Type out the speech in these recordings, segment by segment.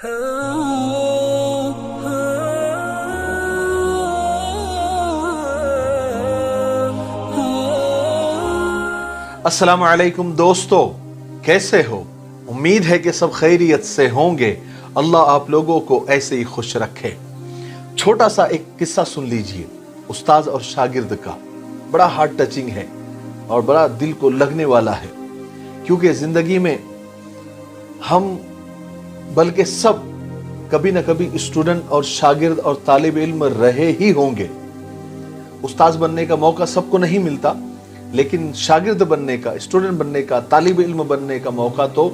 अस्सलाम वालेकुम दोस्तों, कैसे हो? उम्मीद है कि सब खैरियत से होंगे। अल्लाह आप लोगों को ऐसे ही खुश रखे। छोटा सा एक किस्सा सुन लीजिए, उस्ताद और शागिर्द का। बड़ा हार्ट टचिंग है और बड़ा दिल को लगने वाला है, क्योंकि जिंदगी में हम बल्कि सब कभी न कभी स्टूडेंट और शागिर्द और तालिब इल्म रहे ही होंगे। उस्ताद बनने का मौका सबको नहीं मिलता, लेकिन शागिर्द बनने का, स्टूडेंट बनने का, तालिब इल्म बनने का मौका तो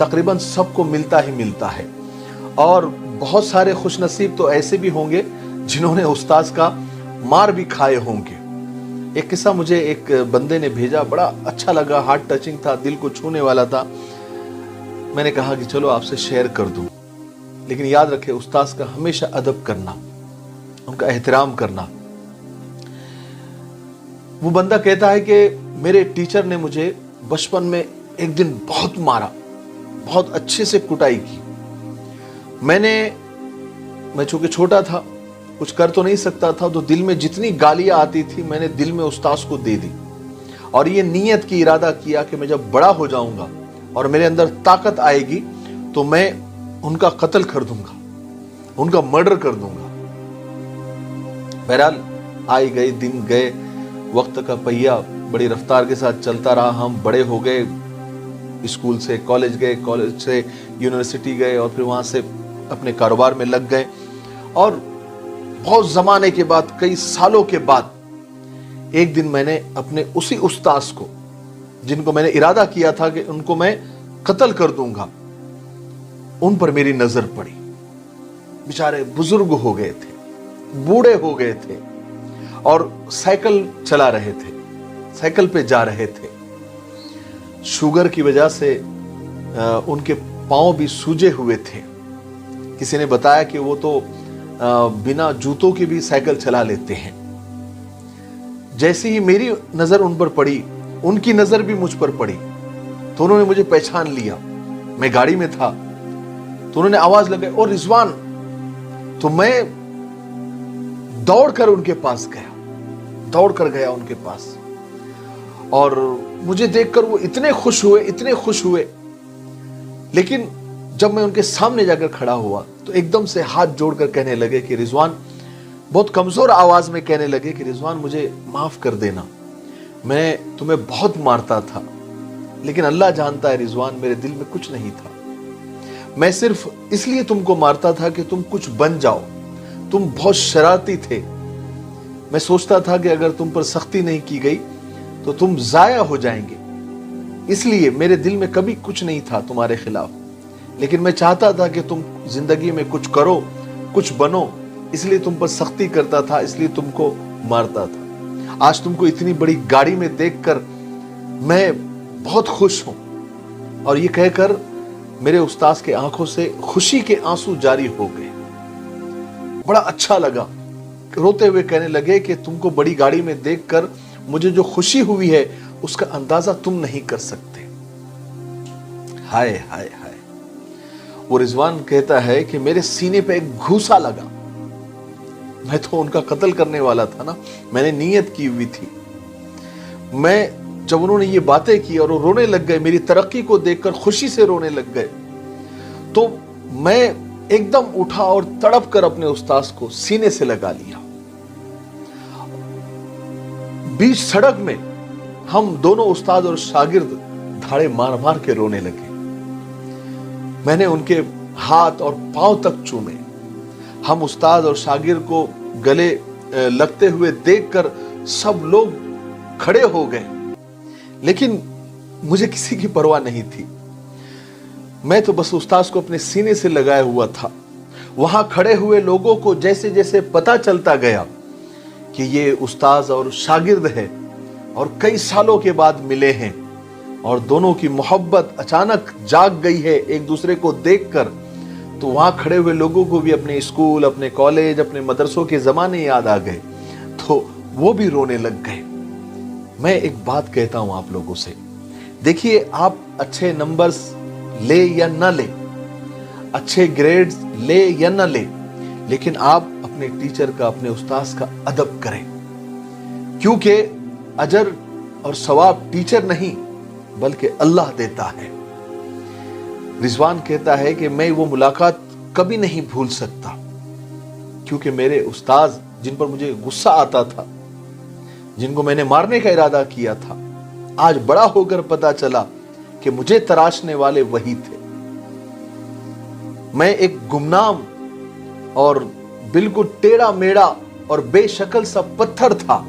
तकरीबन सबको मिलता ही मिलता है। और बहुत सारे खुशनसीब तो ऐसे भी होंगे जिन्होंने उस्ताद का मार भी खाए होंगे। एक किस्सा मुझे एक बंदे ने भेजा, बड़ा अच्छा लगा, हार्ट टचिंग था, दिल को छूने वाला था। मैंने कहा कि चलो आपसे शेयर कर दूं, लेकिन याद रखे उस्ताद का हमेशा अदब करना, उनका एहतराम करना। वो बंदा कहता है कि मेरे टीचर ने मुझे बचपन में एक दिन बहुत मारा, बहुत अच्छे से कुटाई की। मैं चूंकि छोटा था, कुछ कर तो नहीं सकता था, तो दिल में जितनी गालियां आती थी मैंने दिल में उस्ताद को दे दी, और ये नीयत की इरादा किया कि मैं जब बड़ा हो जाऊंगा और मेरे अंदर ताकत आएगी तो मैं उनका कत्ल कर दूंगा, उनका मर्डर कर दूंगा। बहरहाल आए गए दिन गए, वक्त का पहिया बड़ी रफ्तार के साथ चलता रहा। हम बड़े हो गए, स्कूल से कॉलेज गए, कॉलेज से यूनिवर्सिटी गए, और फिर वहां से अपने कारोबार में लग गए। और बहुत जमाने के बाद, कई सालों के बाद एक दिन मैंने अपने उसी उस्ताद को, जिनको मैंने इरादा किया था कि उनको मैं कत्ल कर दूंगा, उन पर मेरी नजर पड़ी। बेचारे बुजुर्ग हो गए थे, बूढ़े हो गए थे, और साइकिल चला रहे थे, साइकिल पे जा रहे थे। शुगर की वजह से उनके पांव भी सूजे हुए थे। किसी ने बताया कि वो तो बिना जूतों के भी साइकिल चला लेते हैं। जैसे ही मेरी नजर उन पर पड़ी, उनकी नजर भी मुझ पर पड़ी, तो उन्होंने मुझे पहचान लिया। मैं गाड़ी में था तो उन्होंने आवाज लगाई, और रिजवान। तो मैं दौड़कर उनके पास गया, दौड़कर गया उनके पास, और मुझे देखकर वो इतने खुश हुए, इतने खुश हुए। लेकिन जब मैं उनके सामने जाकर खड़ा हुआ तो एकदम से हाथ जोड़कर कहने लगे कि रिजवान, बहुत कमजोर आवाज में कहने लगे कि रिजवान मुझे माफ कर देना, मैं तुम्हें बहुत मारता था, लेकिन अल्लाह जानता है रिजवान, मेरे दिल में कुछ नहीं था। मैं सिर्फ इसलिए तुमको मारता था कि तुम कुछ बन जाओ, तुम बहुत शरारती थे। मैं सोचता था कि अगर तुम पर सख्ती नहीं की गई तो तुम जाया हो जाएंगे, इसलिए मेरे दिल में कभी कुछ नहीं था तुम्हारे खिलाफ, लेकिन मैं चाहता था कि तुम जिंदगी में कुछ करो, कुछ बनो, इसलिए तुम पर सख्ती करता था, इसलिए तुमको मारता था। आज तुमको इतनी बड़ी गाड़ी में देखकर मैं बहुत खुश हूं। और ये कहकर मेरे उस्ताद के आंखों से खुशी के आंसू जारी हो गए। बड़ा अच्छा लगा। रोते हुए कहने लगे कि तुमको बड़ी गाड़ी में देखकर मुझे जो खुशी हुई है उसका अंदाजा तुम नहीं कर सकते। हाय हाय हाय। वो रिजवान कहता है कि मेरे सीने पे एक घूसा लगा। मैं तो उनका कत्ल करने वाला था ना, मैंने नीयत की हुई थी। मैं जब उन्होंने ये बातें की और वो रोने लग गए, मेरी तरक्की को देखकर खुशी से रोने लग गए, तो मैं एकदम उठा और तड़प कर अपने उस्ताद को सीने से लगा लिया। बीच सड़क में हम दोनों उस्ताद और शागिर्द धाड़े मार मार के रोने लगे। मैंने उनके हाथ और पांव तक चूमे। हम उस्ताद और शागिर्द को गले लगते हुए देखकर सब लोग खड़े हो गए, लेकिन मुझे किसी की परवाह नहीं थी। मैं तो बस उस्ताद को अपने सीने से लगाया हुआ था। वहां खड़े हुए लोगों को जैसे जैसे पता चलता गया कि ये उस्ताद और शागिर्द है और कई सालों के बाद मिले हैं, और दोनों की मोहब्बत अचानक जाग गई है एक दूसरे को देखकर, तो वहां खड़े हुए लोगों को भी अपने स्कूल, अपने कॉलेज, अपने मदरसों के जमाने याद आ गए, तो वो भी रोने लग गए। मैं एक बात कहता हूं आप लोगों से, देखिए आप अच्छे नंबर्स ले या ना ले, अच्छे ग्रेड्स ले या न ले, लेकिन आप अपने टीचर का, अपने उस्ताद का अदब करें, क्योंकि अजर और सवाब टीचर नहीं बल्कि अल्लाह देता है। रिजवान कहता है कि मैं वो मुलाकात कभी नहीं भूल सकता, क्योंकि मेरे उस्ताद जिन पर मुझे गुस्सा आता था, जिनको मैंने मारने का इरादा किया था, आज बड़ा होकर पता चला कि मुझे तराशने वाले वही थे। मैं एक गुमनाम और बिल्कुल टेढ़ा मेढ़ा और बेशक्ल सा पत्थर था।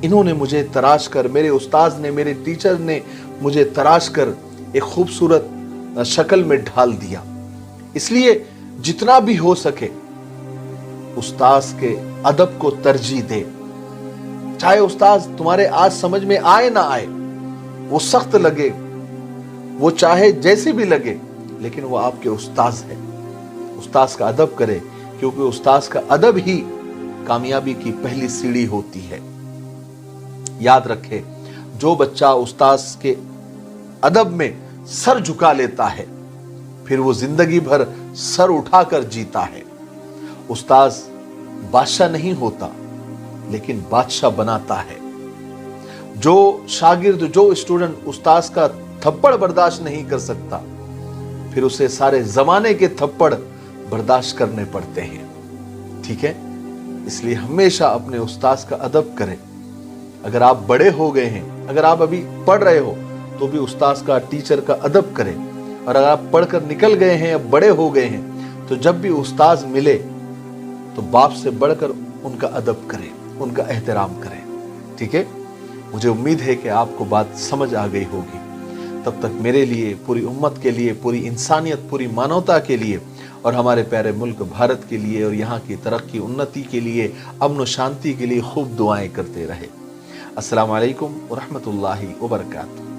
इन्होंने मुझे तराश कर, मेरे उस्ताद ने, मेरे टीचर ने मुझे तराश कर एक खूबसूरत शक्ल में ढाल दिया। इसलिए जितना भी हो सके उस्ताद के अदब को तरजीह दे। चाहे उस्ताद तुम्हारे आज समझ में आए ना आए, वो सख्त लगे, वो चाहे जैसे भी लगे, लेकिन वो आपके उस्ताद है। उस्ताद का अदब करे, क्योंकि उस्ताद का अदब ही कामयाबी की पहली सीढ़ी होती है। याद रखे, जो बच्चा उस्ताद के अदब में सर झुका लेता है, फिर वो जिंदगी भर सर उठाकर जीता है। उस्ताद बादशाह नहीं होता, लेकिन बादशाह बनाता है। जो शागिर्द, जो स्टूडेंट उस्ताद का थप्पड़ बर्दाश्त नहीं कर सकता, फिर उसे सारे जमाने के थप्पड़ बर्दाश्त करने पड़ते हैं। ठीक है, इसलिए हमेशा अपने उस्ताद का अदब करें। अगर आप बड़े हो गए हैं, अगर आप अभी पढ़ रहे हो, तो भी उस्ताद का, टीचर का अदब करें। और अगर आप पढ़कर निकल गए हैं, अब बड़े हो गए हैं, तो जब भी उस्ताद मिले तो बाप से बढ़कर उनका अदब करें, उनका एहतराम करें। ठीक है, मुझे उम्मीद है कि आपको बात समझ आ गई होगी। तब तक मेरे लिए, पूरी उम्मत के लिए, पूरी इंसानियत, पूरी मानवता के लिए और हमारे प्यारे मुल्क भारत के लिए और यहाँ की तरक्की, उन्नति के लिए, अमन व शांति के लिए खूब दुआएं करते रहे। अस्सलाम वालेकुम व रहमतुल्लाहि व बरकातहू।